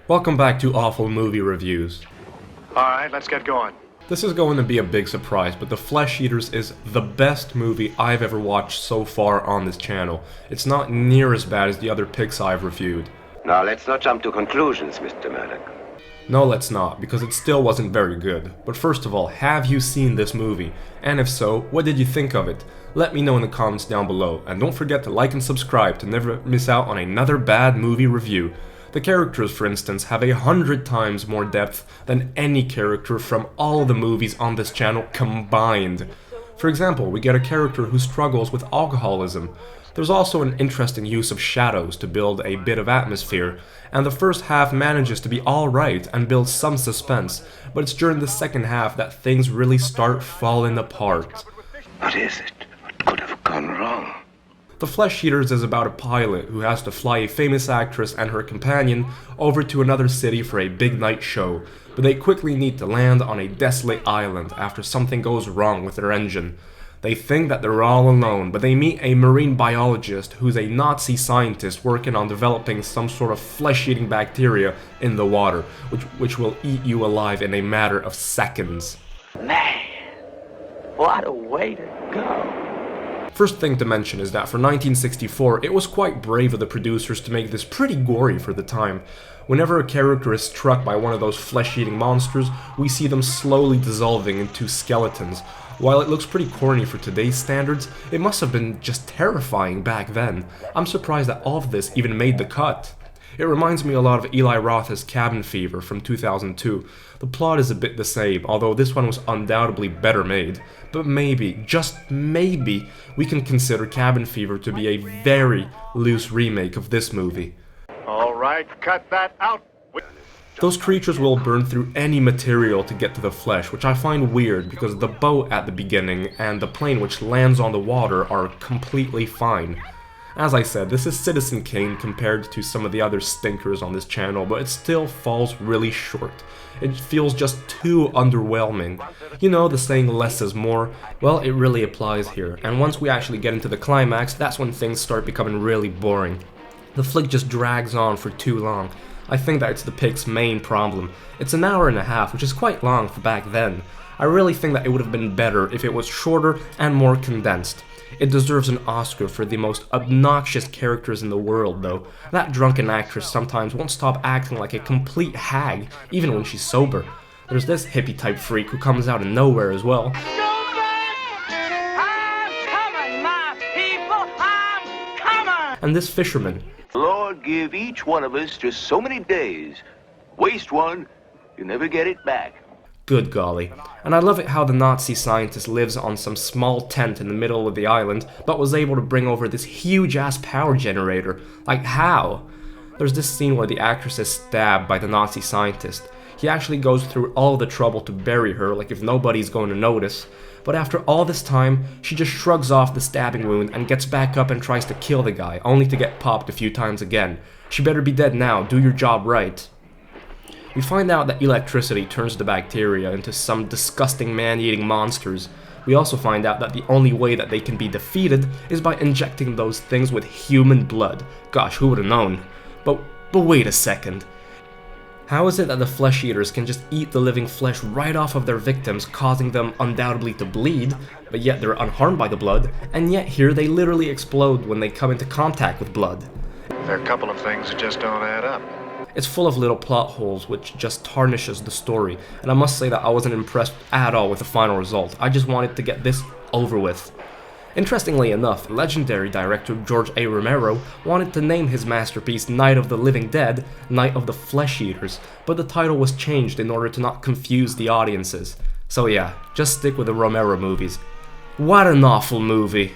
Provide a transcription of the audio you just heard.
Welcome back to Awful Movie Reviews. Alright, let's get going. This is going to be a big surprise, but The Flesh Eaters is the best movie I've ever watched so far on this channel. It's not near as bad as the other picks I've reviewed. Now let's not jump to conclusions, Mr. Murdoch. No, let's not, because it still wasn't very good. But first of all, have you seen this movie? And if so, what did you think of it? Let me know in the comments down below, and don't forget to like and subscribe to never miss out on another bad movie review. The characters, for instance, have 100 times more depth than any character from all the movies on this channel combined. For example, we get a character who struggles with alcoholism. There's also an interesting use of shadows to build a bit of atmosphere, and the first half manages to be alright and builds some suspense, but it's during the second half that things really start falling apart. What is it? What could have gone wrong? The Flesh Eaters is about a pilot who has to fly a famous actress and her companion over to another city for a big night show, but they quickly need to land on a desolate island after something goes wrong with their engine. They think that they're all alone, but they meet a marine biologist who's a Nazi scientist working on developing some sort of flesh-eating bacteria in the water, which will eat you alive in a matter of seconds. Man, what a way to go. First thing to mention is that for 1964, it was quite brave of the producers to make this pretty gory for the time. Whenever a character is struck by one of those flesh-eating monsters, we see them slowly dissolving into skeletons. While it looks pretty corny for today's standards, it must have been just terrifying back then. I'm surprised that all of this even made the cut. It reminds me a lot of Eli Roth's Cabin Fever from 2002. The plot is a bit the same, although this one was undoubtedly better made. But maybe, just maybe, we can consider Cabin Fever to be a very loose remake of this movie. Alright, cut that out. Those creatures will burn through any material to get to the flesh, which I find weird because the boat at the beginning and the plane which lands on the water are completely fine. As I said, this is Citizen Kane compared to some of the other stinkers on this channel, but it still falls really short. It feels just too underwhelming. You know, the saying less is more? Well, it really applies here, and once we actually get into the climax, that's when things start becoming really boring. The flick just drags on for too long. I think that it's the pick's main problem. It's an hour and a half, which is quite long for back then. I really think that it would have been better if it was shorter and more condensed. It deserves an Oscar for the most obnoxious characters in the world, though. That drunken actress sometimes won't stop acting like a complete hag, even when she's sober. There's this hippie-type freak who comes out of nowhere as well. And this fisherman. Lord, give each one of us just so many days. Waste one, you never get it back. Good golly. And I love it how the Nazi scientist lives on some small tent in the middle of the island, but was able to bring over this huge-ass power generator. Like, how? There's this scene where the actress is stabbed by the Nazi scientist. He actually goes through all the trouble to bury her, like if nobody's going to notice. But after all this time, she just shrugs off the stabbing wound and gets back up and tries to kill the guy, only to get popped a few times again. She better be dead now, do your job right. We find out that electricity turns the bacteria into some disgusting man-eating monsters. We also find out that the only way that they can be defeated is by injecting those things with human blood. Gosh, who would have known? But wait a second. How is it that the Flesh Eaters can just eat the living flesh right off of their victims, causing them undoubtedly to bleed, but yet they're unharmed by the blood, and yet here they literally explode when they come into contact with blood? There are a couple of things that just don't add up. It's full of little plot holes which just tarnishes the story, and I must say that I wasn't impressed at all with the final result. I just wanted to get this over with. Interestingly enough, legendary director George A. Romero wanted to name his masterpiece Night of the Living Dead, Night of the Flesh Eaters, but the title was changed in order to not confuse the audiences. So yeah, just stick with the Romero movies. What an awful movie.